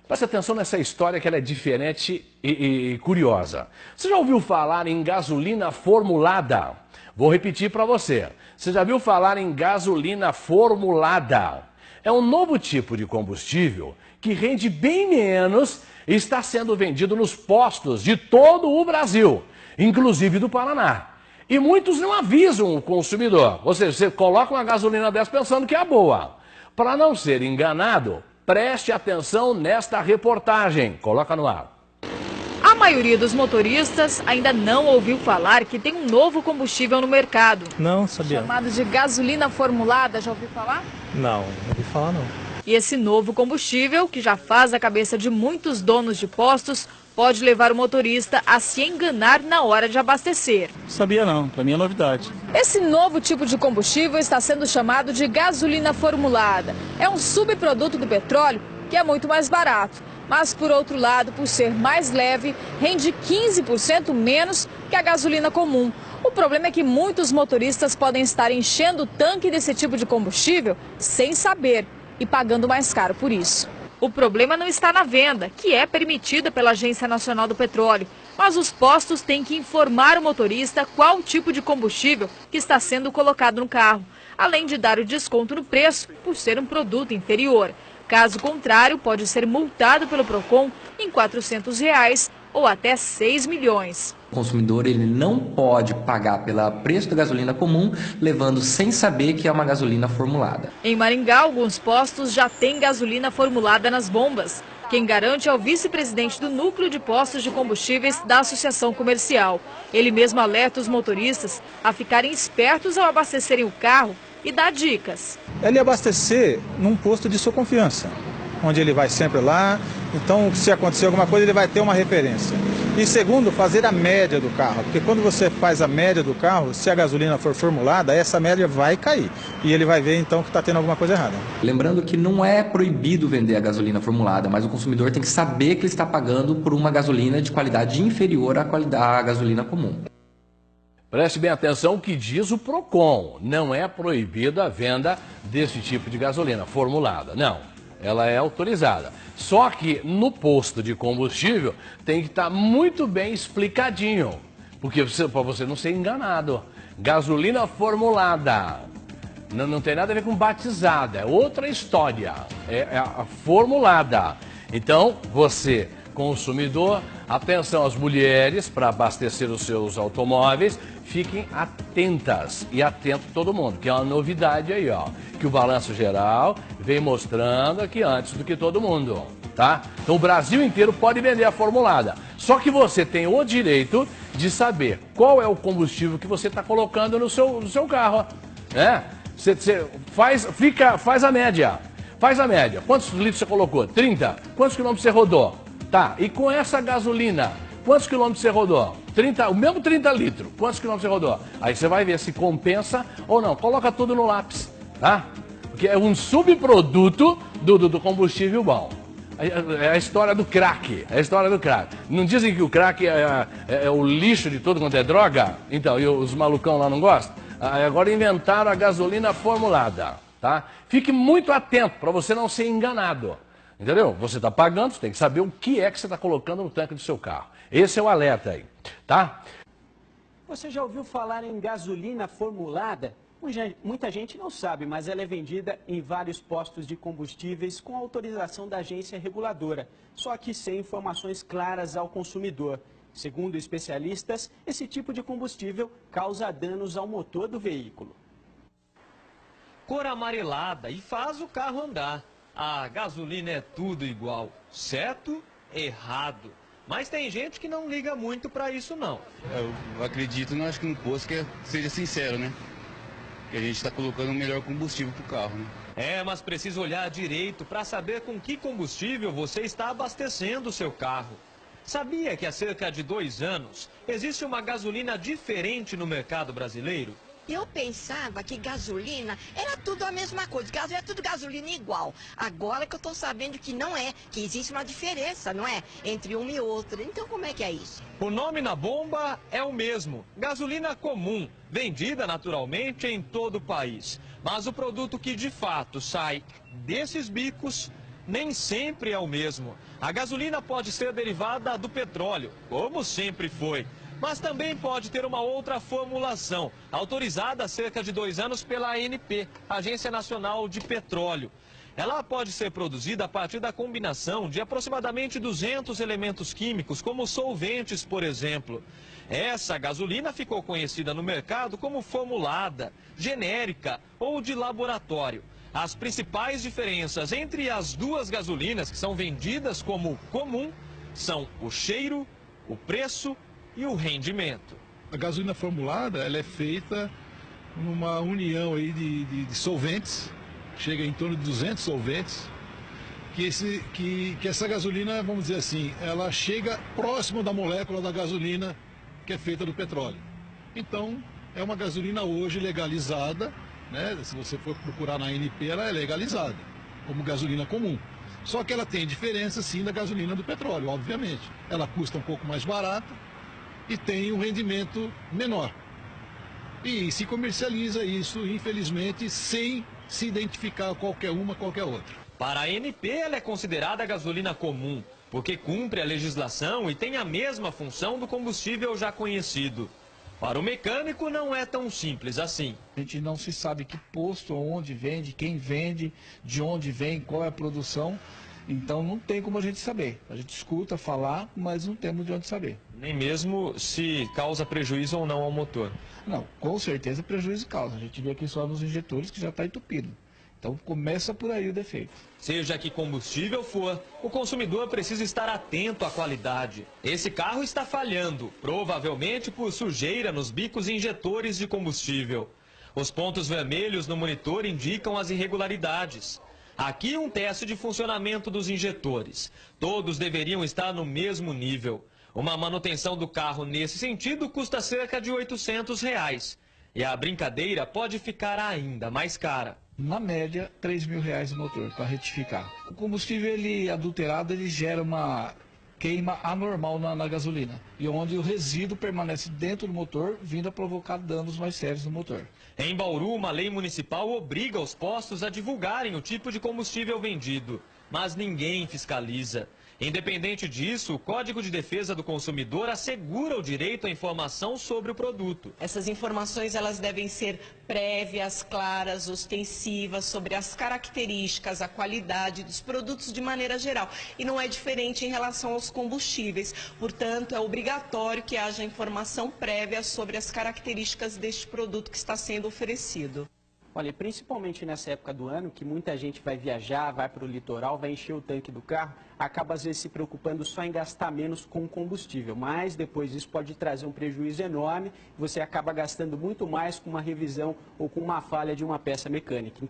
Preste atenção nessa história que ela é diferente e curiosa. Você já ouviu falar em gasolina formulada? Vou repetir para você. Você já viu falar em gasolina formulada? É um novo tipo de combustível que rende bem menos e está sendo vendido nos postos de todo o Brasil, inclusive do Paraná. E muitos não avisam o consumidor. Ou seja, você coloca uma gasolina dessa pensando que é boa. Para não ser enganado, preste atenção nesta reportagem. Coloca no ar. A maioria dos motoristas ainda não ouviu falar que tem um novo combustível no mercado. Não, sabia. Chamado de gasolina formulada, já ouviu falar? Não ouvi falar não. E esse novo combustível, que já faz a cabeça de muitos donos de postos, pode levar o motorista a se enganar na hora de abastecer. Sabia não, para mim é novidade. Esse novo tipo de combustível está sendo chamado de gasolina formulada. É um subproduto do petróleo que é muito mais barato. Mas, por outro lado, por ser mais leve, rende 15% menos que a gasolina comum. O problema é que muitos motoristas podem estar enchendo o tanque desse tipo de combustível sem saber e pagando mais caro por isso. O problema não está na venda, que é permitida pela Agência Nacional do Petróleo, mas os postos têm que informar o motorista qual tipo de combustível que está sendo colocado no carro, além de dar o desconto no preço por ser um produto inferior. Caso contrário, pode ser multado pelo PROCON em R$ 400 ou até 6 milhões. O consumidor ele não pode pagar pelo preço da gasolina comum, levando sem saber que é uma gasolina formulada. Em Maringá, alguns postos já têm gasolina formulada nas bombas. Quem garante é o vice-presidente do Núcleo de Postos de Combustíveis da Associação Comercial. Ele mesmo alerta os motoristas a ficarem espertos ao abastecerem o carro e dá dicas. Ele abastecer num posto de sua confiança, onde ele vai sempre lá, então se acontecer alguma coisa ele vai ter uma referência. E segundo, fazer a média do carro, porque quando você faz a média do carro, se a gasolina for formulada, essa média vai cair. E ele vai ver então que está tendo alguma coisa errada. Lembrando que não é proibido vender a gasolina formulada, mas o consumidor tem que saber que ele está pagando por uma gasolina de qualidade inferior à gasolina comum. Preste bem atenção o que diz o PROCON. Não é proibida a venda desse tipo de gasolina formulada. Não, ela é autorizada. Só que no posto de combustível tem que estar muito bem explicadinho. Porque para você não ser enganado. Gasolina formulada. Não tem nada a ver com batizada. É outra história. É a formulada. Então, você, consumidor, atenção às mulheres para abastecer os seus automóveis, fiquem atentas e atento todo mundo, que é uma novidade aí, ó, que o Balanço Geral vem mostrando aqui antes do que todo mundo, tá? Então o Brasil inteiro pode vender a formulada, só que você tem o direito de saber qual é o combustível que você está colocando no seu carro, né? Você faz a média, Quantos litros você colocou? 30? Quantos quilômetros você rodou? Tá, e com essa gasolina, quantos quilômetros você rodou? 30, o mesmo 30 litros, quantos quilômetros você rodou? Aí você vai ver se compensa ou não. Coloca tudo no lápis, tá? Porque é um subproduto do combustível bom. É a história do crack, Não dizem que o crack é o lixo de tudo quanto é droga? Então, e os malucão lá não gostam? Agora inventaram a gasolina formulada, tá? Fique muito atento para você não ser enganado. Entendeu? Você está pagando, você tem que saber o que é que você está colocando no tanque do seu carro. Esse é o alerta aí, tá? Você já ouviu falar em gasolina formulada? Muita gente não sabe, mas ela é vendida em vários postos de combustíveis com autorização da agência reguladora, só que sem informações claras ao consumidor. Segundo especialistas, esse tipo de combustível causa danos ao motor do veículo. Cor amarelada e faz o carro andar. A gasolina é tudo igual, certo? Errado. Mas tem gente que não liga muito pra isso não. Eu acredito, não acho que no posto que seja sincero, né? Que a gente está colocando o melhor combustível pro carro, né? Mas precisa olhar direito para saber com que combustível você está abastecendo o seu carro. Sabia que há cerca de 2 anos existe uma gasolina diferente no mercado brasileiro? Eu pensava que gasolina era tudo a mesma coisa, é tudo gasolina igual. Agora que eu estou sabendo que não é, que existe uma diferença, não é? Entre uma e outra. Então como é que é isso? O nome na bomba é o mesmo, gasolina comum, vendida naturalmente em todo o país. Mas o produto que de fato sai desses bicos nem sempre é o mesmo. A gasolina pode ser derivada do petróleo, como sempre foi. Mas também pode ter uma outra formulação, autorizada há cerca de 2 anos pela ANP, Agência Nacional de Petróleo. Ela pode ser produzida a partir da combinação de aproximadamente 200 elementos químicos, como solventes, por exemplo. Essa gasolina ficou conhecida no mercado como formulada, genérica ou de laboratório. As principais diferenças entre as duas gasolinas que são vendidas como comum são o cheiro, o preço e o rendimento. A gasolina formulada, ela é feita numa união aí de solventes, chega em torno de 200 solventes, que essa gasolina, vamos dizer assim, ela chega próximo da molécula da gasolina que é feita do petróleo. Então, é uma gasolina hoje legalizada, né? Se você for procurar na ANP, ela é legalizada, como gasolina comum. Só que ela tem diferença, sim, da gasolina do petróleo, obviamente. Ela custa um pouco mais barata e tem um rendimento menor. E se comercializa isso, infelizmente, sem se identificar qualquer uma, qualquer outra. Para a ANP, ela é considerada a gasolina comum, porque cumpre a legislação e tem a mesma função do combustível já conhecido. Para o mecânico, não é tão simples assim. A gente não se sabe que posto, onde vende, quem vende, de onde vem, qual é a produção. Então não tem como a gente saber. A gente escuta falar, mas não temos de onde saber. Nem mesmo se causa prejuízo ou não ao motor. Não, com certeza prejuízo causa. A gente vê aqui só nos injetores que já está entupido. Então começa por aí o defeito. Seja que combustível for, o consumidor precisa estar atento à qualidade. Esse carro está falhando, provavelmente por sujeira nos bicos injetores de combustível. Os pontos vermelhos no monitor indicam as irregularidades. Aqui um teste de funcionamento dos injetores. Todos deveriam estar no mesmo nível. Uma manutenção do carro nesse sentido custa cerca de R$800. E a brincadeira pode ficar ainda mais cara. Na média, R$3.000 o motor para retificar. O combustível adulterado gera uma queima anormal na gasolina, e onde o resíduo permanece dentro do motor, vindo a provocar danos mais sérios no motor. Em Bauru, uma lei municipal obriga os postos a divulgarem o tipo de combustível vendido, mas ninguém fiscaliza. Independente disso, o Código de Defesa do Consumidor assegura o direito à informação sobre o produto. Essas informações elas devem ser prévias, claras, ostensivas, sobre as características, a qualidade dos produtos de maneira geral. E não é diferente em relação aos combustíveis. Portanto, é obrigatório que haja informação prévia sobre as características deste produto que está sendo oferecido. Olha, principalmente nessa época do ano, que muita gente vai viajar, vai para o litoral, vai encher o tanque do carro, acaba às vezes se preocupando só em gastar menos com combustível. Mas depois isso pode trazer um prejuízo enorme, você acaba gastando muito mais com uma revisão ou com uma falha de uma peça mecânica.